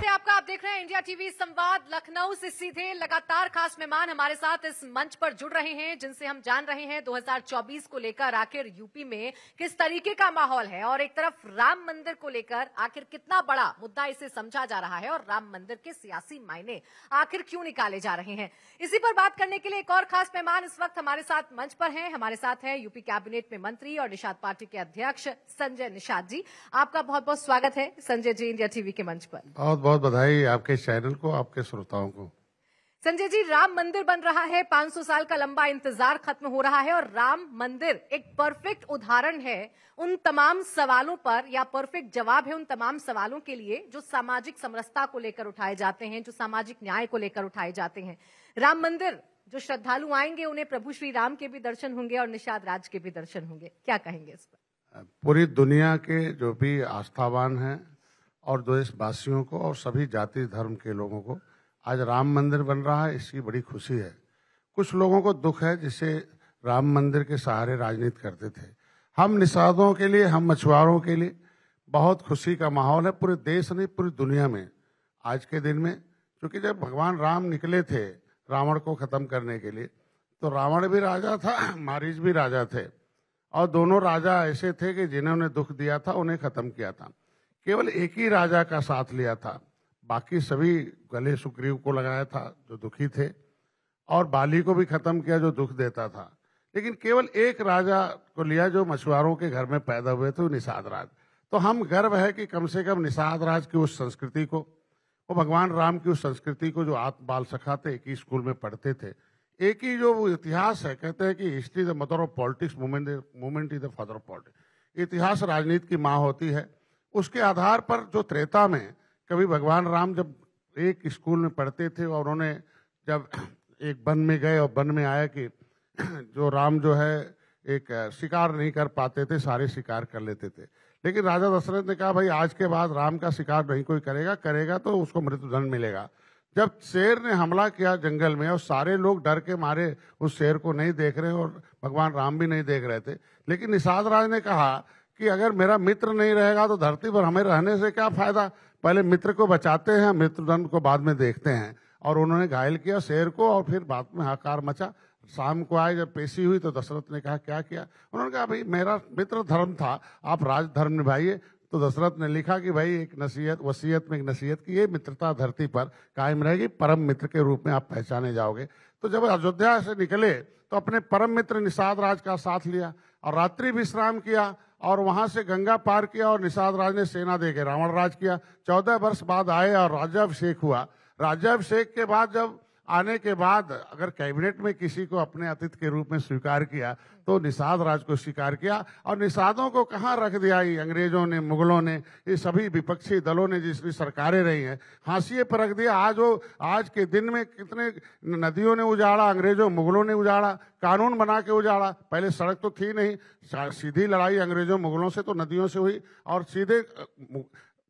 है आपका। आप देख रहे हैं इंडिया टीवी संवाद। लखनऊ से सीधे लगातार खास मेहमान हमारे साथ इस मंच पर जुड़ रहे हैं, जिनसे हम जान रहे हैं 2024 को लेकर आखिर यूपी में किस तरीके का माहौल है और एक तरफ राम मंदिर को लेकर आखिर कितना बड़ा मुद्दा इसे समझा जा रहा है और राम मंदिर के सियासी मायने आखिर क्यों निकाले जा रहे हैं। इसी पर बात करने के लिए एक और खास मेहमान इस वक्त हमारे साथ मंच पर हैं। हमारे साथ हैं यूपी कैबिनेट में मंत्री और निषाद पार्टी के अध्यक्ष संजय निषाद जी। आपका बहुत बहुत स्वागत है संजय जी इंडिया टीवी के मंच पर। बहुत बहुत बधाई आपके चैनल को, आपके श्रोताओं को। संजय जी, राम मंदिर बन रहा है, 500 साल का लंबा इंतजार खत्म हो रहा है और राम मंदिर एक परफेक्ट उदाहरण है उन तमाम सवालों पर, या परफेक्ट जवाब है उन तमाम सवालों के लिए जो सामाजिक समरसता को लेकर उठाए जाते हैं, जो सामाजिक न्याय को लेकर उठाए जाते हैं। राम मंदिर, जो श्रद्धालु आएंगे उन्हें प्रभु श्री राम के भी दर्शन होंगे और निषाद राज के भी दर्शन होंगे। क्या कहेंगे इस पर? पूरी दुनिया के जो भी आस्थावान हैं और देशवासियों को और सभी जाति धर्म के लोगों को आज राम मंदिर बन रहा है, इसकी बड़ी खुशी है। कुछ लोगों को दुख है जिसे राम मंदिर के सहारे राजनीति करते थे। हम निषादों के लिए, हम मछुआरों के लिए बहुत खुशी का माहौल है, पूरे देश नहीं पूरी दुनिया में आज के दिन में। क्योंकि जब भगवान राम निकले थे रावण को खत्म करने के लिए, तो रावण भी राजा था, मारीच भी राजा थे, और दोनों राजा ऐसे थे कि जिन्होंने दुख दिया था उन्हें खत्म किया था। केवल एक ही राजा का साथ लिया था, बाकी सभी गले सुग्रीव को लगाया था जो दुखी थे, और बाली को भी खत्म किया जो दुख देता था। लेकिन केवल एक राजा को लिया जो मछुआरों के घर में पैदा हुए थे, निषाद राज। तो हम गर्व है कि कम से कम निषाद राज की उस संस्कृति को, वो भगवान राम की उस संस्कृति को जो आत्म बाल सखा थे, एक ही स्कूल में पढ़ते थे, एक ही जो वो इतिहास है, कहते हैं कि history the mother of politics, movement is the father of politics. इतिहास राजनीति की माँ होती है। उसके आधार पर जो त्रेता में कभी भगवान राम जब एक स्कूल में पढ़ते थे और उन्होंने जब एक वन में गए और वन में आया कि जो राम जो है एक शिकार नहीं कर पाते थे, सारे शिकार कर लेते थे। लेकिन राजा दशरथ ने कहा भाई आज के बाद राम का शिकार नहीं कोई करेगा तो उसको मृत्युदंड मिलेगा। जब शेर ने हमला किया जंगल में और सारे लोग डर के मारे उस शेर को नहीं देख रहे और भगवान राम भी नहीं देख रहे थे, लेकिन निषाद राज ने कहा कि अगर मेरा मित्र नहीं रहेगा तो धरती पर हमें रहने से क्या फायदा, पहले मित्र को बचाते हैं, मृत्युदंड को बाद में देखते हैं। और उन्होंने घायल किया शेर को और फिर बाद में हाहाकार मचा। शाम को आए, जब पेशी हुई तो दशरथ ने कहा क्या किया? उन्होंने कहा भाई मेरा मित्र धर्म था, आप राज धर्म निभाइए। तो दशरथ ने लिखा कि भाई एक नसीहत, वसीयत में एक नसीहत की ये मित्रता धरती पर कायम रहेगी, परम मित्र के रूप में आप पहचाने जाओगे। तो जब अयोध्या से निकले तो अपने परम मित्र निषाद राज का साथ लिया और रात्रि विश्राम किया और वहां से गंगा पार किया और निषाद राज ने सेना देके रावण राज किया। 14 वर्ष बाद आए और राज्याभिषेक हुआ। राज्याभिषेक के बाद जब आने के बाद अगर कैबिनेट में किसी को अपने अतिथि के रूप में स्वीकार किया तो निषाद राज को स्वीकार किया। और निषादों को कहाँ रख दिया? ये अंग्रेजों ने, मुगलों ने, ये सभी विपक्षी दलों ने जिसकी सरकारें रही हैं, हाशिए पर रख दिया। आज के दिन में कितने नदियों ने उजाड़ा, अंग्रेजों मुगलों ने उजाड़ा, कानून बना के उजाड़ा। पहले सड़क तो थी नहीं, सीधी लड़ाई अंग्रेजों मुगलों से तो नदियों से हुई और सीधे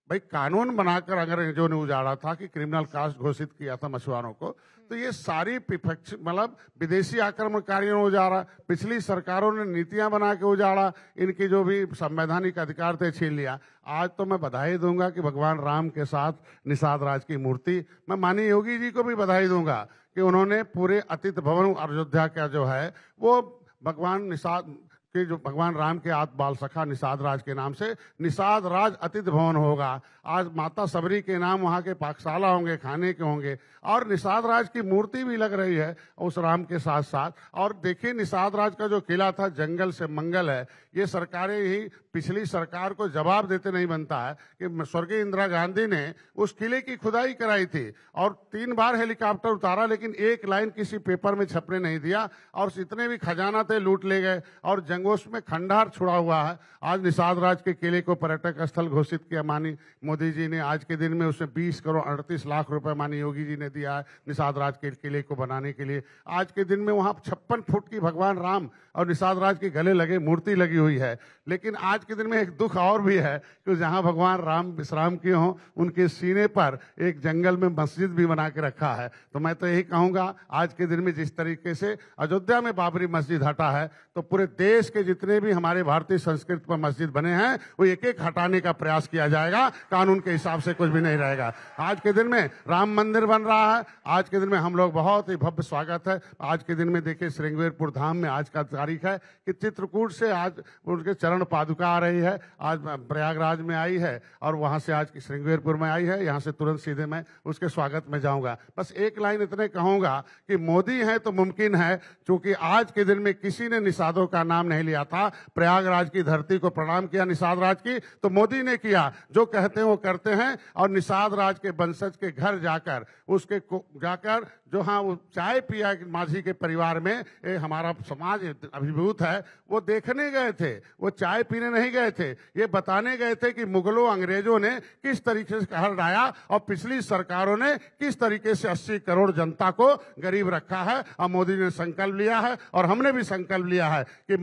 भाई कानून बनाकर अंग्रेजों ने उजाड़ा था कि क्रिमिनल कास्ट घोषित किया था मछुआरों को। तो ये सारी मतलब विदेशी आक्रमणकारियों ने उजाड़ा, पिछली सरकारों ने नीतियां बना के उजाड़ा, इनकी जो भी संवैधानिक अधिकार थे छीन लिया। आज तो मैं बधाई दूंगा कि भगवान राम के साथ निषाद राज की मूर्ति, मैं माननीय योगी जी को भी बधाई दूंगा कि उन्होंने पूरे अतिथि भवन अयोध्या का जो है वो भगवान निषाद कि जो भगवान राम के आत्म बाल सखा निषाद राज के नाम से निषाद राज अतिथि भवन होगा। आज माता सबरी के नाम वहाँ के पाकशाला होंगे, खाने के होंगे, और निषाद राज की मूर्ति भी लग रही है उस राम के साथ साथ। और देखिए निषाद राज का जो किला था जंगल से मंगल है, ये सरकारें ही पिछली सरकार को जवाब देते नहीं बनता है कि स्वर्गीय इंदिरा गांधी ने उस किले की खुदाई कराई थी और 3 बार हेलीकॉप्टर उतारा, लेकिन एक लाइन किसी पेपर में छपने नहीं दिया और जितने भी खजाना थे लूट ले गए और जंगोश में खंडहर छुड़ा हुआ है। आज निषाद राज के किले को पर्यटक स्थल घोषित किया माननीय मोदी जी ने। आज के दिन में उसमें 20 करोड़ 38 लाख रुपए माननीय योगी जी ने दिया है निषाद राज के किले को बनाने के लिए। आज के दिन में वहां 56 फुट की भगवान राम और निषाद राज के गले लगे मूर्ति लगी हुई है। लेकिन आज के दिन में एक दुख और भी है कि जहां भगवान राम विश्राम किए हों उनके सीने पर एक जंगल में मस्जिद भी बना के रखा है। तो मैं तो यही कहूंगा आज के दिन में जिस तरीके से अयोध्या में बाबरी मस्जिद हटा है तो पूरे देश के जितने भी हमारे भारतीय संस्कृति पर मस्जिद बने हैं वो एक एक हटाने का प्रयास किया जाएगा, कानून के हिसाब से कुछ भी नहीं रहेगा। आज के दिन में राम मंदिर बन रहा है, आज के दिन में हम लोग बहुत ही भव्य स्वागत है। आज के दिन में देखिए श्रृंगेरपुर धाम में आज का तारीख है कि चित्रकूट से आज उनके चरण पादुका आ रही है, आज प्रयागराज में आई है और वहां से आज की श्रृंगेरपुर में आई है। यहां से तुरंत सीधे मैं उसके स्वागत में जाऊंगा। बस एक लाइन इतने कहूंगा कि मोदी है तो मुमकिन है, क्योंकि आज के दिन में किसी ने निषादों का नाम नहीं लिया था। प्रयागराज की धरती को प्रणाम किया निषाद राज की, तो मोदी ने किया। जो कहते हैं वो करते हैं। और निषाद राज के वंशज के घर जाकर उसके जाकर जो हाँ वो चाय पिया माझी के परिवार में, हमारा समाज अभिभूत है, वो देखने गए थे, वो चाय पीने नहीं गए थे। ये बताने गए थे कि मुगलों अंग्रेजों ने किस तरीके से कहर ढाया और पिछली सरकारों ने किस तरीके से 80 करोड़ जनता को गरीब रखा है। और मोदी ने संकल्प लिया है और हमने भी संकल्प लिया है कि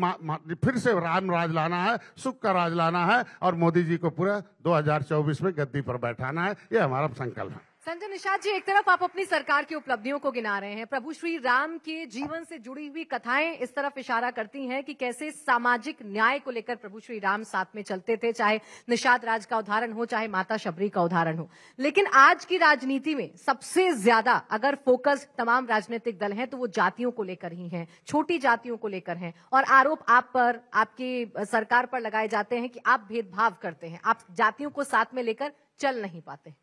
फिर से राम राज लाना है, सुख का राज लाना है और मोदी जी को पूरा 2024 में गद्दी पर बैठाना है। ये हमारा संकल्प है। संजय निषाद जी, एक तरफ आप अपनी सरकार की उपलब्धियों को गिना रहे हैं, प्रभु श्री राम के जीवन से जुड़ी हुई कथाएं इस तरफ इशारा करती हैं कि कैसे सामाजिक न्याय को लेकर प्रभु श्री राम साथ में चलते थे, चाहे निषाद राज का उदाहरण हो, चाहे माता शबरी का उदाहरण हो। लेकिन आज की राजनीति में सबसे ज्यादा अगर फोकस तमाम राजनीतिक दल हैं तो वो जातियों को लेकर ही हैं, छोटी जातियों को लेकर हैं। और आरोप आप पर, आपकी सरकार पर लगाए जाते हैं कि आप भेदभाव करते हैं, आप जातियों को साथ में लेकर चल नहीं पाते।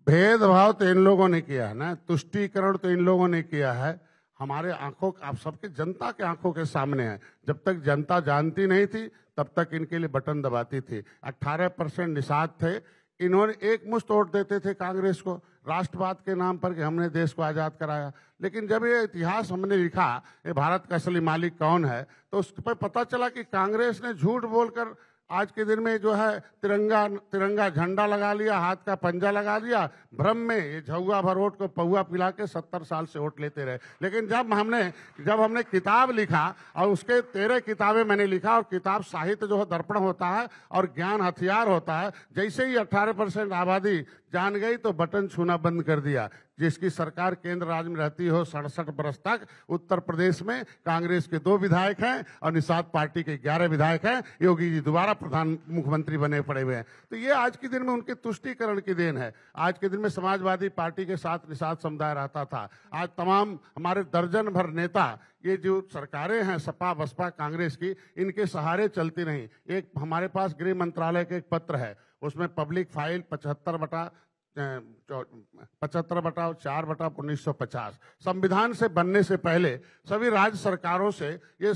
भेदभाव तो इन लोगों ने किया है ना, तुष्टीकरण तो इन लोगों ने किया है। हमारे आंखों, आप सबके जनता के आंखों के सामने है। जब तक जनता जानती नहीं थी तब तक इनके लिए बटन दबाती थी। 18% निषाद थे, इन्होंने एक मुश्त वोट देते थे कांग्रेस को राष्ट्रवाद के नाम पर कि हमने देश को आजाद कराया। लेकिन जब ये इतिहास हमने लिखा ये भारत का असली मालिक कौन है, तो उस पर पता चला कि कांग्रेस ने झूठ बोलकर आज के दिन में जो है तिरंगा झंडा लगा लिया, हाथ का पंजा लगा लिया, भ्रम में ये झुआ भर वोट को पौआ पिला के 70 साल से वोट लेते रहे। लेकिन जब हमने किताब लिखा और उसके 13 किताबें मैंने लिखा, और किताब साहित्य जो है दर्पण होता है और ज्ञान हथियार होता है। जैसे ही 18% आबादी जान गई तो बटन छूना बंद कर दिया। जिसकी सरकार केंद्र राज्य में रहती हो 67 वर्ष तक, उत्तर प्रदेश में कांग्रेस के 2 विधायक हैं और निषाद पार्टी के 11 विधायक हैं। योगी जी दोबारा मुख्यमंत्री बने पड़े हुए हैं। तो ये आज के दिन में उनके तुष्टीकरण की देन है। आज के दिन में समाजवादी पार्टी के साथ निषाद समुदाय रहता था। आज तमाम हमारे दर्जन भर नेता, ये जो सरकारें हैं सपा बसपा कांग्रेस की, इनके सहारे चलती नहीं। एक हमारे पास गृह मंत्रालय का एक पत्र है, उसमें पब्लिक फाइल 75/4/1950 संविधान से बनने से पहले सभी राज्य सरकारों से ये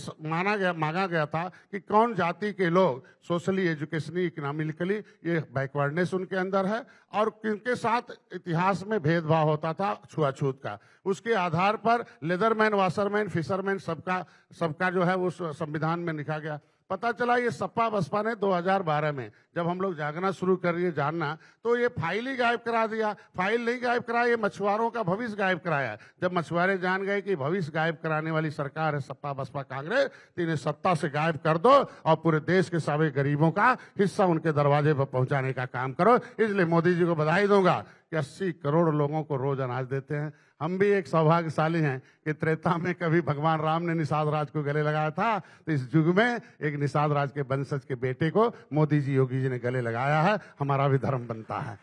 मांगा गया था कि कौन जाति के लोग सोशली, एजुकेशनली, इकोनॉमिकली ये बैकवर्डनेस उनके अंदर है और किनके साथ इतिहास में भेदभाव होता था छुआछूत का। उसके आधार पर लेदरमैन, वाशरमैन, फिशरमैन सबका जो है उस संविधान में लिखा गया। पता चला ये सपा बसपा ने 2012 में जब हम लोग जागना शुरू कर रही है जानना, तो ये फाइल ही गायब करा दिया। फाइल नहीं गायब कराया, ये मछुआरों का भविष्य गायब कराया। जब मछुआरे जान गए कि भविष्य गायब कराने वाली सरकार है सपा बसपा कांग्रेस, तो इन्हें सत्ता से गायब कर दो और पूरे देश के सभी गरीबों का हिस्सा उनके दरवाजे पर पहुंचाने का काम करो। इसलिए मोदी जी को बधाई दूंगा कि 80 करोड़ लोगों को रोज अनाज देते हैं। हम भी एक सौभाग्यशाली हैं कि त्रेता में कभी भगवान राम ने निषाद राज को गले लगाया था, तो इस युग में एक निषाद राज के वंशज के बेटे को मोदी जी, योगी जी ने गले लगाया है। हमारा भी धर्म बनता है।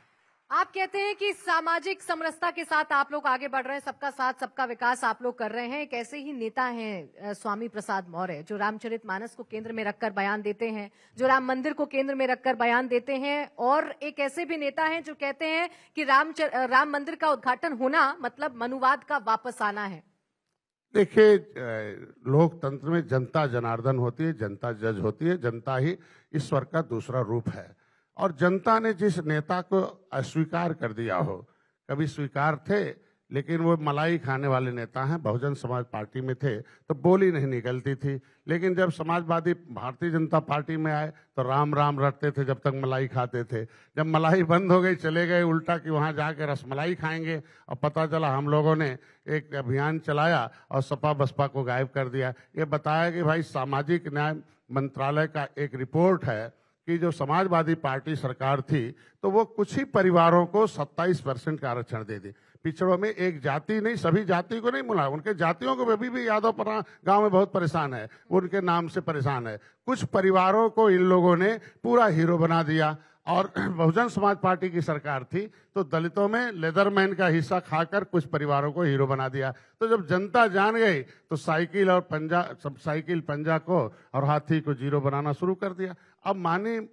आप कहते हैं कि सामाजिक समरसता के साथ आप लोग आगे बढ़ रहे हैं, सबका साथ सबका विकास आप लोग कर रहे हैं। एक ऐसे ही नेता हैं स्वामी प्रसाद मौर्य, जो रामचरितमानस को केंद्र में रखकर बयान देते हैं, जो राम मंदिर को केंद्र में रखकर बयान देते हैं। और एक ऐसे भी नेता हैं जो कहते हैं कि राम मंदिर का उद्घाटन होना मतलब मनुवाद का वापस आना है। देखिए, लोकतंत्र में जनता जनार्दन होती है, जनता जज होती है, जनता ही ईश्वर का दूसरा रूप है। और जनता ने जिस नेता को अस्वीकार कर दिया हो, कभी स्वीकार थे लेकिन वो मलाई खाने वाले नेता हैं, बहुजन समाज पार्टी में थे तो बोली नहीं निकलती थी। लेकिन जब समाजवादी भारतीय जनता पार्टी में आए तो राम राम रटते थे जब तक मलाई खाते थे। जब मलाई बंद हो गई चले गए उल्टा कि वहां जाके रसमलाई खाएंगे। और पता चला हम लोगों ने एक अभियान चलाया और सपा बसपा को गायब कर दिया। ये बताया कि भाई सामाजिक न्याय मंत्रालय का एक रिपोर्ट है कि जो समाजवादी पार्टी सरकार थी तो वो कुछ ही परिवारों को 27% का आरक्षण दे दी। पिछड़ों में एक जाति नहीं, सभी जाति को नहीं मिला, उनके जातियों को अभी भी यादव गांव में बहुत परेशान है, उनके नाम से परेशान है। कुछ परिवारों को इन लोगों ने पूरा हीरो बना दिया। और बहुजन समाज पार्टी की सरकार थी तो दलितों में लेदरमैन का हिस्सा खाकर कुछ परिवारों को हीरो बना दिया। तो जब जनता जान गई तो साइकिल और पंजा को और हाथी को जीरो बनाना शुरू कर दिया। अब मानी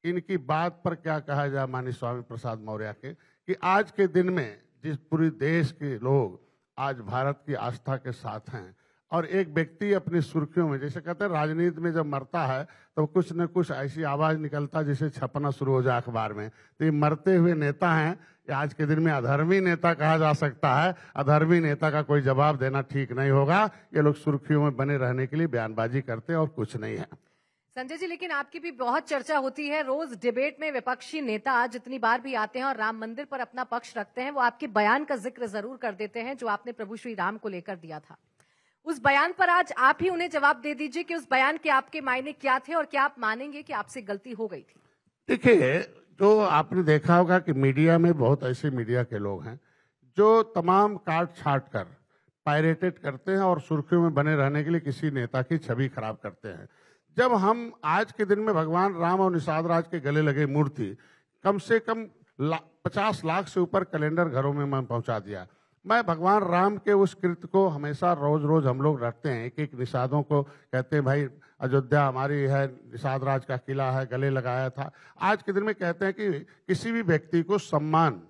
इनकी बात पर क्या कहा जाए माननीय स्वामी प्रसाद मौर्य के, कि आज के दिन में जिस पूरे देश के लोग आज भारत की आस्था के साथ हैं और एक व्यक्ति अपनी सुर्खियों में, जैसे कहते हैं राजनीति में जब मरता है तो कुछ न कुछ ऐसी आवाज निकलता है जिसे छपना शुरू हो जाए अखबार में, तो ये मरते हुए नेता हैं। आज के दिन में अधर्मी नेता कहा जा सकता है। अधर्मी नेता का कोई जवाब देना ठीक नहीं होगा। ये लोग सुर्खियों में बने रहने के लिए बयानबाजी करते हैं और कुछ नहीं है। संजय जी, लेकिन आपकी भी बहुत चर्चा होती है, रोज डिबेट में विपक्षी नेता जितनी बार भी आते हैं और राम मंदिर पर अपना पक्ष रखते हैं, वो आपके बयान का जिक्र जरूर कर देते हैं जो आपने प्रभु श्री राम को लेकर दिया था। उस बयान पर आज आप ही उन्हें जवाब दे दीजिए कि उस बयान के आपके मायने क्या थे और क्या आप मानेंगे कि आपसे गलती हो गई थी। देखिए, जो आपने देखा होगा कि मीडिया में बहुत ऐसे मीडिया के लोग हैं जो तमाम काट छाट कर पायरेटेड करते हैं और सुर्खियों में बने रहने के लिए किसी नेता की छवि खराब करते हैं। जब हम आज के दिन में भगवान राम और निषाद राज के गले लगे मूर्ति कम से कम 50 लाख से ऊपर कैलेंडर घरों में मैं पहुंचा दिया। मैं भगवान राम के उस कृत्य को हमेशा रोज रोज हम लोग रखते हैं। एक एक निषादों को कहते हैं भाई अयोध्या हमारी है, निषाद राज का किला है, गले लगाया था। आज के दिन में कहते हैं कि किसी भी व्यक्ति को सम्मान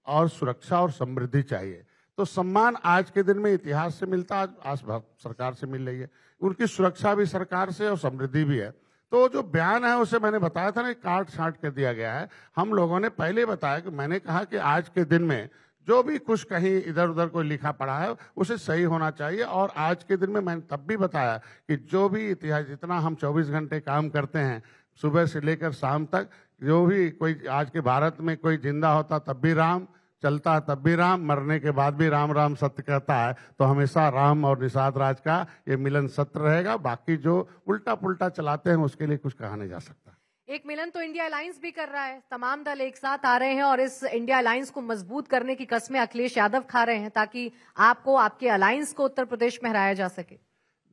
और सुरक्षा और समृद्धि चाहिए। तो सम्मान आज के दिन में इतिहास से मिलता है, आज सरकार से मिल रही है। उनकी सुरक्षा भी सरकार से और समृद्धि भी है। तो जो बयान है उसे मैंने बताया था ना, काट छांट कर दिया गया है। हम लोगों ने पहले बताया कि मैंने कहा कि आज के दिन में जो भी कुछ कहीं इधर उधर कोई लिखा पड़ा है उसे सही होना चाहिए। और आज के दिन में मैंने तब भी बताया कि जो भी इतिहास, जितना हम 24 घंटे काम करते हैं सुबह से लेकर शाम तक, जो भी कोई आज के भारत में कोई जिंदा होता तब भी राम, चलता तब भी राम, मरने के बाद भी राम राम सत्य कहता है। तो हमेशा राम और निषाद राज का ये मिलन सत्य रहेगा। बाकी जो उल्टा पुल्टा चलाते हैं उसके लिए कुछ कहा नहीं जा सकता। एक मिलन तो इंडिया अलायंस भी कर रहा है, तमाम दल एक साथ आ रहे हैं और इस इंडिया अलायंस को मजबूत करने की कस्में अखिलेश यादव खा रहे हैं ताकि आपको, आपके अलायंस को उत्तर प्रदेश में हराया जा सके।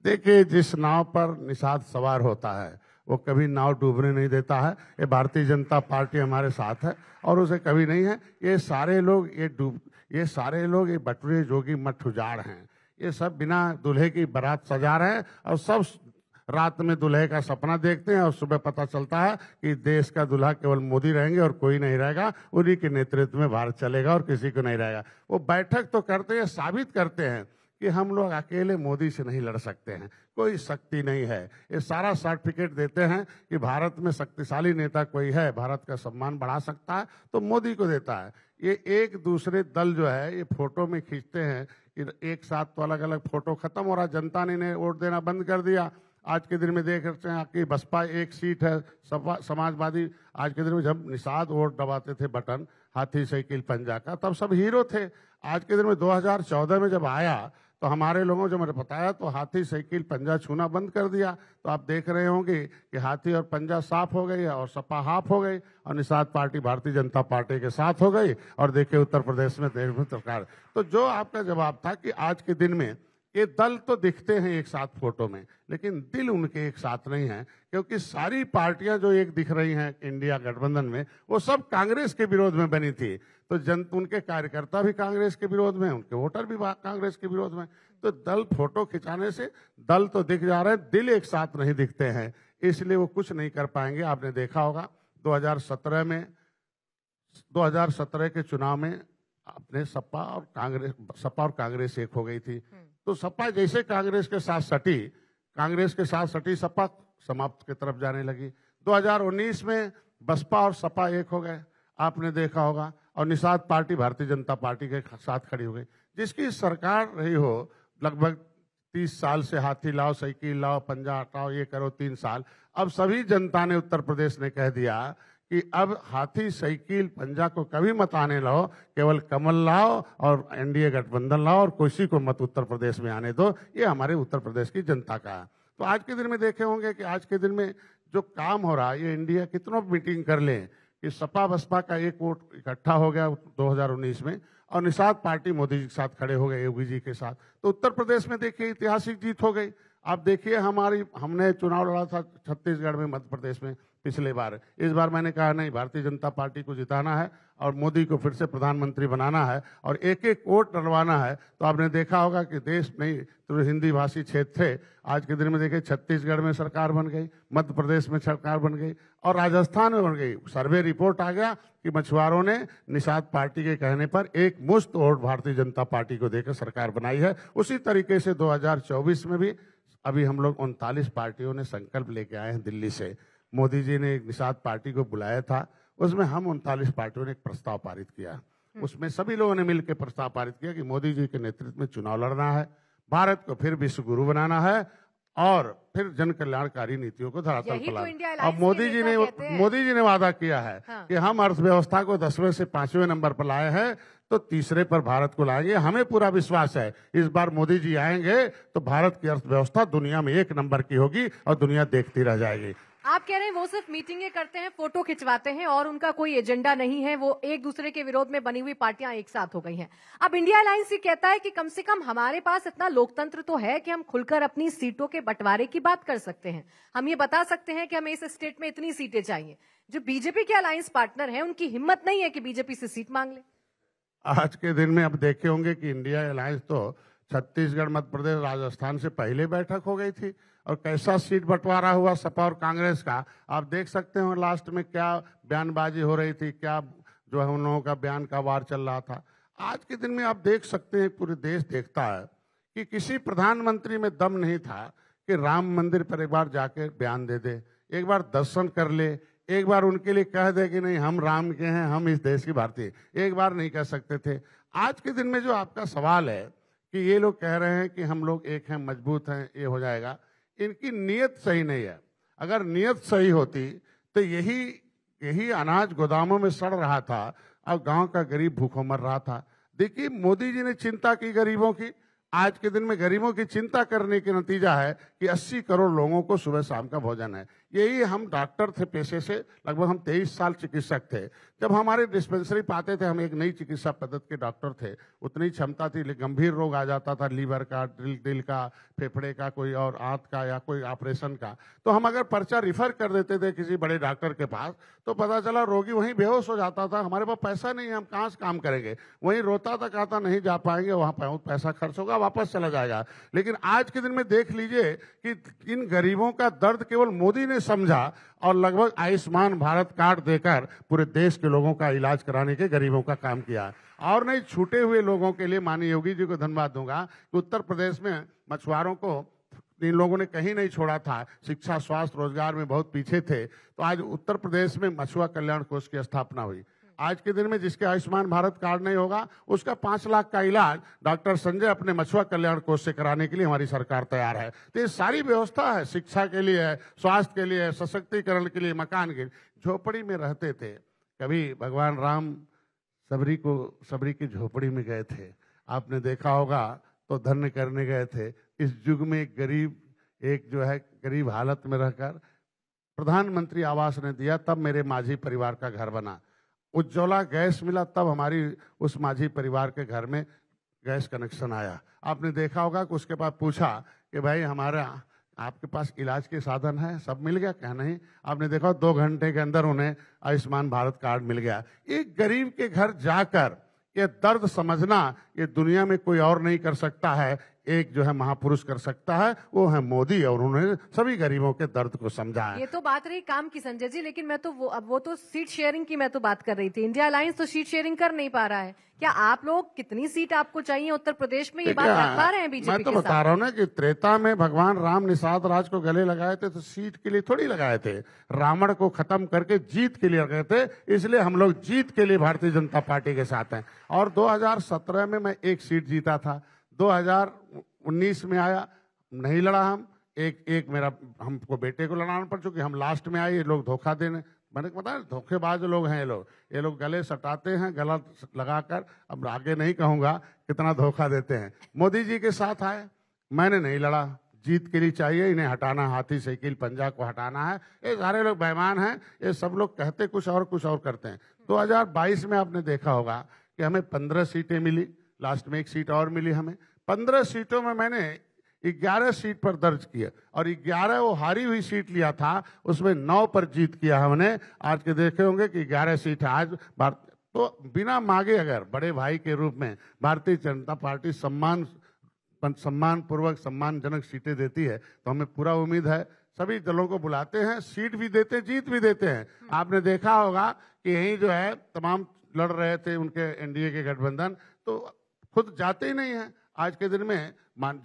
देखिए, जिस नाव पर निषाद सवार होता है वो कभी नाव डूबने नहीं देता है। ये भारतीय जनता पार्टी हमारे साथ है और उसे कभी नहीं है। ये सारे लोग ये बटुरे जोगी मठ उजाड़ हैं। ये सब बिना दूल्हे की बारात सजा रहे हैं और सब रात में दूल्हे का सपना देखते हैं और सुबह पता चलता है कि देश का दूल्हा केवल मोदी रहेंगे और कोई नहीं रहेगा। उन्हीं के नेतृत्व में भारत चलेगा और किसी को नहीं रहेगा। वो बैठक तो करते हैं, साबित करते हैं कि हम लोग अकेले मोदी से नहीं लड़ सकते हैं, कोई शक्ति नहीं है। ये सारा सर्टिफिकेट देते हैं कि भारत में शक्तिशाली नेता कोई है, भारत का सम्मान बढ़ा सकता है, तो मोदी को देता है। ये एक दूसरे दल जो है ये फोटो में खींचते हैं कि एक साथ तो अलग अलग फोटो खत्म हो रहा। जनता ने वोट देना बंद कर दिया। आज के दिन में देख रहे हैं कि बसपा एक सीट है, समाजवादी। आज के दिन में जब निषाद वोट दबाते थे बटन हाथी साइकिल पंजा का, तब सब हीरो थे। आज के दिन में 2014 में जब आया तो हमारे लोगों जो मैंने बताया तो हाथी साइकिल पंजा छूना बंद कर दिया। तो आप देख रहे होंगे कि हाथी और पंजा साफ हो गई और सपा हाफ हो गई और निषाद पार्टी भारतीय जनता पार्टी के साथ हो गई। और देखिए उत्तर प्रदेश में देश में सरकार। तो जो आपका जवाब था कि आज के दिन में ये दल तो दिखते हैं एक साथ फोटो में, लेकिन दिल उनके एक साथ नहीं है, क्योंकि सारी पार्टियां जो एक दिख रही हैं इंडिया गठबंधन में वो सब कांग्रेस के विरोध में बनी थी। तो उनके कार्यकर्ता भी कांग्रेस के विरोध में, उनके वोटर भी कांग्रेस के विरोध में। तो दल फोटो खिंचाने से दल तो दिख जा रहे हैं, दिल एक साथ नहीं दिखते हैं, इसलिए वो कुछ नहीं कर पाएंगे। आपने देखा होगा 2017 के चुनाव में अपने सपा और कांग्रेस एक हो गई थी। तो सपा जैसे कांग्रेस के साथ सटी सपा समाप्त की तरफ जाने लगी। 2019 में बसपा और सपा एक हो गए, आपने देखा होगा, और निषाद पार्टी भारतीय जनता पार्टी के साथ खड़ी हो गई। जिसकी सरकार रही हो लगभग 30 साल से हाथी लाओ साइकिल लाओ पंजा हटाओ ये करो 3 साल, अब सभी जनता ने उत्तर प्रदेश ने कह दिया कि अब हाथी साइकिल पंजा को कभी मत आने लाओ, केवल कमल लाओ और एनडीए गठबंधन लाओ और किसी को मत उत्तर प्रदेश में आने दो। ये हमारे उत्तर प्रदेश की जनता का है। तो आज के दिन में देखे होंगे कि आज के दिन में जो काम हो रहा है, ये इंडिया कितनों मीटिंग कर ले कि सपा बसपा का एक वोट इकट्ठा हो गया 2019 में और निषाद पार्टी मोदी जी के साथ खड़े हो गए, योगी जी के साथ। तो उत्तर प्रदेश में देखिए ऐतिहासिक जीत हो गई। आप देखिए हमने चुनाव लड़ा था छत्तीसगढ़ में, मध्य प्रदेश में पिछले बार। इस बार मैंने कहा नहीं, भारतीय जनता पार्टी को जिताना है और मोदी को फिर से प्रधानमंत्री बनाना है और एक एक वोट डलवाना है। तो आपने देखा होगा कि देश नहीं तो हिंदी भाषी क्षेत्र थे, आज के दिन में देखिए छत्तीसगढ़ में सरकार बन गई, मध्य प्रदेश में सरकार बन गई और राजस्थान में बन गई। सर्वे रिपोर्ट आ गया कि मछुआरों ने निषाद पार्टी के कहने पर एक मुश्त वोट भारतीय जनता पार्टी को देकर सरकार बनाई है। उसी तरीके से 2024 में भी अभी हम लोग 39 पार्टियों ने संकल्प लेके आए हैं दिल्ली से। मोदी जी ने एक निषाद पार्टी को बुलाया था, उसमें हम 39 पार्टियों ने एक प्रस्ताव पारित किया। उसमें सभी लोगों ने मिलकर प्रस्ताव पारित किया कि मोदी जी के नेतृत्व में चुनाव लड़ना है, भारत को फिर विश्व गुरु बनाना है और फिर जन कल्याणकारी नीतियों को धरातल पर लाना। अब मोदी जी ने वादा किया है कि हम अर्थव्यवस्था को 10वें से 5वें नंबर पर लाए हैं, तो तीसरे पर भारत को लाएंगे। हमें पूरा विश्वास है इस बार मोदी जी आएंगे तो भारत की अर्थव्यवस्था दुनिया में 1 नंबर की होगी और दुनिया देखती रह जाएगी। आप कह रहे हैं वो सिर्फ मीटिंगें करते हैं, फोटो खिंचवाते हैं और उनका कोई एजेंडा नहीं है, वो एक दूसरे के विरोध में बनी हुई पार्टियां एक साथ हो गई हैं। अब इंडिया अलायंस ये कहता है कि कम से कम हमारे पास इतना लोकतंत्र तो है कि हम खुलकर अपनी सीटों के बंटवारे की बात कर सकते हैं। हम ये बता सकते हैं कि हमें इस स्टेट में इतनी सीटें चाहिए। जो बीजेपी के अलायंस पार्टनर हैं उनकी हिम्मत नहीं है कि बीजेपी से सीट मांग ले। आज के दिन में अब देखे होंगे कि इंडिया अलायंस तो छत्तीसगढ़, मध्य प्रदेश, राजस्थान से पहले बैठक हो गई थी और कैसा सीट बंटवारा हुआ सपा और कांग्रेस का। आप देख सकते हो लास्ट में क्या बयानबाजी हो रही थी, क्या जो है उन लोगों का बयान का वार चल रहा था। आज के दिन में आप देख सकते हैं, पूरे देश देखता है कि किसी प्रधानमंत्री में दम नहीं था कि राम मंदिर पर एक बार जाके बयान दे दे, एक बार दर्शन कर ले, एक बार उनके लिए कह दे कि नहीं हम राम के हैं, हम इस देश की भारतीय। एक बार नहीं कह सकते थे। आज के दिन में जो आपका सवाल है कि ये लोग कह रहे हैं कि हम लोग एक हैं, मजबूत हैं, ये हो जाएगा, इनकी नीयत सही नहीं है। अगर नीयत सही होती तो यही अनाज गोदामों में सड़ रहा था और गांव का गरीब भूखों मर रहा था। देखिए मोदी जी ने चिंता की गरीबों की। आज के दिन में गरीबों की चिंता करने के नतीजा है कि 80 करोड़ लोगों को सुबह शाम का भोजन है। यही हम डॉक्टर थे पेशे से, लगभग हम 23 साल चिकित्सक थे। जब हमारे डिस्पेंसरी पाते थे, हम एक नई चिकित्सा पद्धति के डॉक्टर थे, उतनी क्षमता थी, गंभीर रोग आ जाता था, लीवर का, दिल का, फेफड़े का, कोई और आंत का या कोई ऑपरेशन का, तो हम अगर पर्चा रिफर कर देते थे किसी बड़े डॉक्टर के पास तो पता चला रोगी वहीं बेहोश हो जाता था। हमारे पास पैसा नहीं है, हम कहाँ से काम करेंगे। वहीं रोता था, कहता नहीं जा पाएंगे, वहां बहुत पैसा खर्च होगा, वापस चला जाएगा। लेकिन आज के दिन में देख लीजिए कि इन गरीबों का दर्द केवल मोदी ने समझा और लगभग आयुष्मान भारत कार्ड देकर पूरे देश के लोगों का इलाज कराने के गरीबों का काम किया। और नहीं, छूटे हुए लोगों के लिए माननीय योगी जी को धन्यवाद दूंगा कि उत्तर प्रदेश में मछुआरों को इन लोगों ने कहीं नहीं छोड़ा था। शिक्षा, स्वास्थ्य, रोजगार में बहुत पीछे थे, तो आज उत्तर प्रदेश में मछुआ कल्याण कोष की स्थापना हुई। आज के दिन में जिसके आयुष्मान भारत कार्ड नहीं होगा उसका 5 लाख का इलाज डॉक्टर संजय अपने मछुआ कल्याण कोष से कराने के लिए हमारी सरकार तैयार है। तो ये सारी व्यवस्था है, शिक्षा के लिए है, स्वास्थ्य के लिए है, सशक्तिकरण के लिए, मकान के लिए। झोपड़ी में रहते थे, कभी भगवान राम सबरी की झोपड़ी में गए थे, आपने देखा होगा, तो धन्य करने गए थे। इस युग में गरीब हालत में रहकर प्रधानमंत्री आवास ने दिया, तब मेरे माझी परिवार का घर बना। उज्ज्वला गैस मिला, तब हमारी उस माझी परिवार के घर में गैस कनेक्शन आया। आपने देखा होगा कि उसके बाद पूछा कि भाई हमारा आपके पास इलाज के साधन है, सब मिल गया क्या? नहीं। आपने देखा 2 घंटे के अंदर उन्हें आयुष्मान भारत कार्ड मिल गया। एक गरीब के घर जाकर ये दर्द समझना, ये दुनिया में कोई और नहीं कर सकता है। एक जो है महापुरुष कर सकता है, वो है मोदी, और उन्होंने सभी गरीबों के दर्द को समझा है। ये तो बात रही काम की संजय जी, लेकिन मैं तो वो तो सीट शेयरिंग की मैं तो बात कर रही थी। इंडिया अलायंस तो सीट शेयरिंग कर नहीं पा रहा है। क्या आप लोग कितनी सीट आपको चाहिए उत्तर प्रदेश में, ये बात कर पा रहे हैं बीजेपी मैं तो बता रहा हूँ ना कि त्रेता में भगवान राम निषाद राज को गले लगाए थे, तो सीट के लिए थोड़ी लगाए थे। रावण को खत्म करके जीत के लिए लगाए थे, इसलिए हम लोग जीत के लिए भारतीय जनता पार्टी के साथ हैं। और 2017 में मैं 1 सीट जीता था, 2019 में आया, नहीं लड़ा हम। एक मेरा हमको बेटे को लड़ाना पड़, चूंकि हम लास्ट में आए, ये लोग धोखा देने, मैंने बताया धोखेबाज लोग हैं ये लोग गले सटाते हैं, गला लगाकर, अब आगे नहीं कहूंगा कितना धोखा देते हैं। मोदी जी के साथ आए, मैंने नहीं लड़ा, जीत के लिए चाहिए, इन्हें हटाना, हाथी साइकिल पंजा को हटाना है। ये सारे लोग बेईमान हैं, ये सब लोग कहते कुछ और करते हैं। 2022 में आपने देखा होगा कि हमें 15 सीटें मिली, लास्ट में 1 सीट और मिली हमें। 15 सीटों में मैंने 11 सीट पर दर्ज किया और 11 वो हारी हुई सीट लिया था, उसमें 9 पर जीत किया हमने। आज के देखे होंगे कि 11 सीट आज तो बिना मांगे अगर बड़े भाई के रूप में भारतीय जनता पार्टी सम्मानपूर्वक सम्मानजनक सीटें देती है, तो हमें पूरा उम्मीद है। सभी दलों को बुलाते हैं, सीट भी देते हैं, जीत भी देते हैं। आपने देखा होगा कि यही जो है तमाम लड़ रहे थे उनके एनडीए के गठबंधन, तो खुद जाते ही नहीं है। आज के दिन में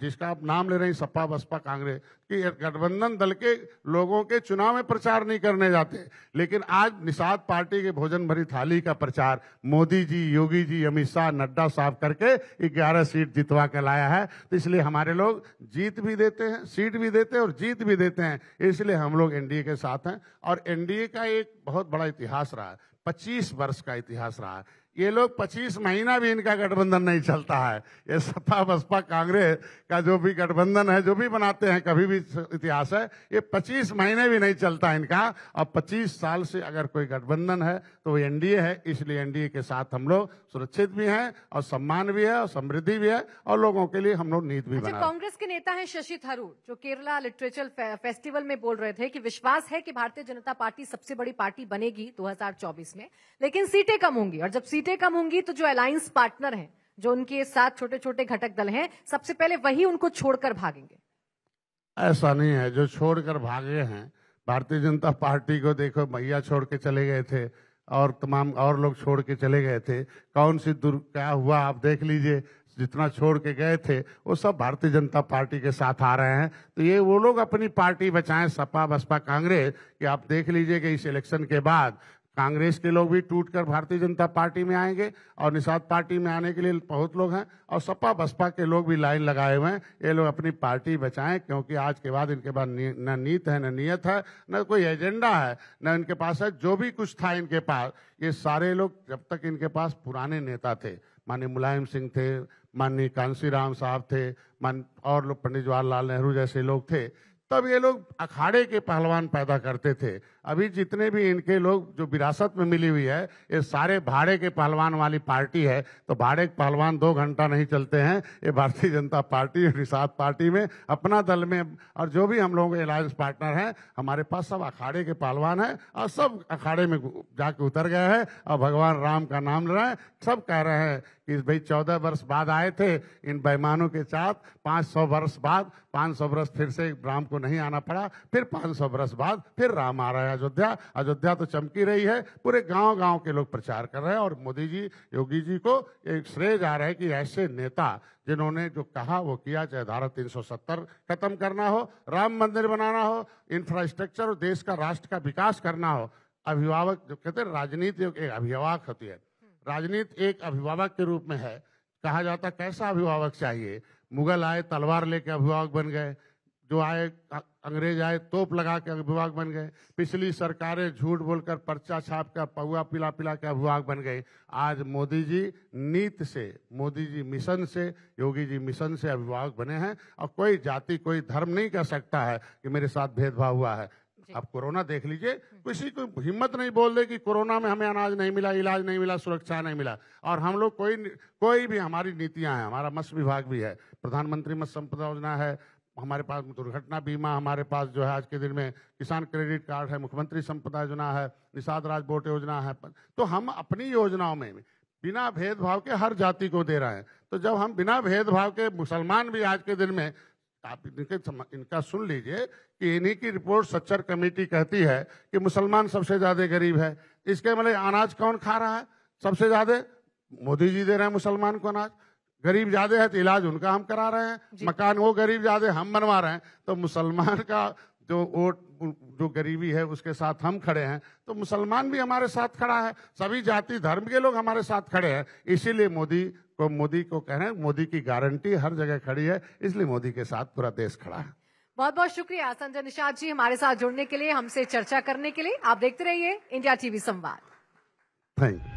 जिसका आप नाम ले रहे हैं, सपा बसपा कांग्रेस की गठबंधन दल के लोगों के चुनाव में प्रचार नहीं करने जाते, लेकिन आज निषाद पार्टी के भोजन भरी थाली का प्रचार मोदी जी, योगी जी, अमित शाह, नड्डा साहब करके 11 सीट जितवा के लाया है। तो इसलिए हमारे लोग जीत भी देते हैं, सीट भी देते हैं और जीत भी देते हैं। इसलिए हम लोग एनडीए के साथ हैं और एनडीए का एक बहुत बड़ा इतिहास रहा है, 25 वर्ष का इतिहास रहा है। ये लोग 25 महीना भी इनका गठबंधन नहीं चलता है। ये सपा बसपा कांग्रेस का जो भी गठबंधन है, जो भी बनाते हैं, कभी भी इतिहास है, ये 25 महीने भी नहीं चलता इनका। और 25 साल से अगर कोई गठबंधन है तो वो एनडीए है। इसलिए एनडीए के साथ हम लोग सुरक्षित भी हैं और सम्मान भी है और समृद्धि भी है और लोगों के लिए हम लोग नीति भी बना। कांग्रेस के नेता हैं शशि थरूर, जो केरला लिटरेचर फेस्टिवल में बोल रहे थे कि विश्वास है कि भारतीय जनता पार्टी सबसे बड़ी पार्टी बनेगी 2024 में, लेकिन सीटें कम होंगी। और जब सीटें कम होंगी तो जो अलायंस पार्टनर हैं, जो उनके साथ छोटे छोटे घटक दल हैं, सबसे पहले वही उनको छोड़कर भागेंगे। ऐसा नहीं है, जो छोड़कर भागे हैं भारतीय जनता पार्टी को देखो, मैया छोड़ के चले गए थे और तमाम और लोग छोड़ के चले गए थे। कौन सी क्या हुआ आप देख लीजिए, जितना छोड़ के गए थे वो सब भारतीय जनता पार्टी के साथ आ रहे हैं। तो ये वो लोग अपनी पार्टी बचाएं, सपा बसपा कांग्रेस, कि आप देख लीजिए कि इस इलेक्शन के बाद कांग्रेस के लोग भी टूटकर भारतीय जनता पार्टी में आएंगे और निषाद पार्टी में आने के लिए बहुत लोग हैं और सपा बसपा के लोग भी लाइन लगाए हुए हैं। ये लोग अपनी पार्टी बचाएं, क्योंकि आज के बाद इनके पास न नीत है, न नियत है, न कोई एजेंडा है, न इनके पास है। जो भी कुछ था इनके पास, ये सारे लोग जब तक इनके पास पुराने नेता थे, माननीय मुलायम सिंह थे, माननीय कांशीराम साहब थे, और लोग पंडित जवाहरलाल नेहरू जैसे लोग थे, तब ये लोग अखाड़े के पहलवान पैदा करते थे। अभी जितने भी इनके लोग जो विरासत में मिली हुई है, ये सारे भाड़े के पहलवान वाली पार्टी है। तो भाड़े के पहलवान 2 घंटा नहीं चलते हैं। ये भारतीय जनता पार्टी और निषाद पार्टी में, अपना दल में, और जो भी हम लोगों के अलायंस पार्टनर हैं, हमारे पास सब अखाड़े के पहलवान हैं और सब अखाड़े में जाके उतर गए हैं और भगवान राम का नाम ले रहे हैं। सब कह रहे हैं कि भाई 14 वर्ष बाद आए थे इन बेईमानों के साथ, 500 वर्ष बाद, 500 वर्ष फिर से राम को नहीं आना पड़ा, फिर 500 वर्ष बाद फिर राम आ रहा है अयोध्या तो चमकी रही है। पूरे गांव के लोग प्रचार कर रहे हैं और मोदी जी, योगी जी को एक श्रेय जा रहा है कि ऐसे नेता जिन्होंने जो कहा वो किया। चाहे धारा 370 खत्म करना हो, राम मंदिर बनाना हो, इंफ्रास्ट्रक्चर और देश का, राष्ट्र का विकास करना हो। अभिभावक जो कहते हैं, राजनीति एक अभिभावक होती है, राजनीति एक अभिभावक के रूप में है। कहा जाता कैसा अभिभावक चाहिए? मुगल आए तलवार लेके अभिभावक बन गए, जो आए अंग्रेज आए तोप लगा के अभिभावक बन गए, पिछली सरकारें झूठ बोलकर पर्चा छाप कर पौआ पिला पिला के अभिभावक बन गए। आज मोदी जी नीति से, मोदी जी मिशन से, योगी जी मिशन से अभिभावक बने हैं। और कोई जाति, कोई धर्म नहीं कह सकता है कि मेरे साथ भेदभाव हुआ है। आप कोरोना देख लीजिए, किसी को हिम्मत नहीं बोल दे कि कोरोना में हमें अनाज नहीं मिला, इलाज नहीं मिला, सुरक्षा नहीं मिला। और हम लोग कोई भी, हमारी नीतियां हैं, हमारा मत्स्य विभाग भी है, प्रधानमंत्री मत्स्य संपदा योजना है, हमारे पास दुर्घटना बीमा, हमारे पास जो है आज के दिन में किसान क्रेडिट कार्ड है, मुख्यमंत्री संपदा योजना है, निषाद राज बोट योजना है। तो हम अपनी योजनाओं में बिना भेदभाव के हर जाति को दे रहे हैं। तो जब हम बिना भेदभाव के, मुसलमान भी आज के दिन में, आप इनका सुन लीजिए कि इन्हीं की रिपोर्ट सच्चर कमेटी कहती है कि मुसलमान सबसे ज्यादा गरीब है। इसके मतलब अनाज कौन खा रहा है सबसे ज्यादा? मोदी जी दे रहे हैं मुसलमान को अनाज। गरीब ज्यादा है तो इलाज उनका हम करा रहे हैं, मकान वो गरीब ज्यादा हम बनवा रहे हैं। तो मुसलमान का जो वोट, जो गरीबी है उसके साथ हम खड़े हैं, तो मुसलमान भी हमारे साथ खड़ा है, सभी जाति धर्म के लोग हमारे साथ खड़े हैं। इसीलिए मोदी को कह रहे हैं, मोदी की गारंटी हर जगह खड़ी है, इसलिए मोदी के साथ पूरा देश खड़ा है। बहुत बहुत शुक्रिया संजय निषाद जी हमारे साथ जुड़ने के लिए, हमसे चर्चा करने के लिए। आप देखते रहिए इंडिया टीवी संवाद। Thank you.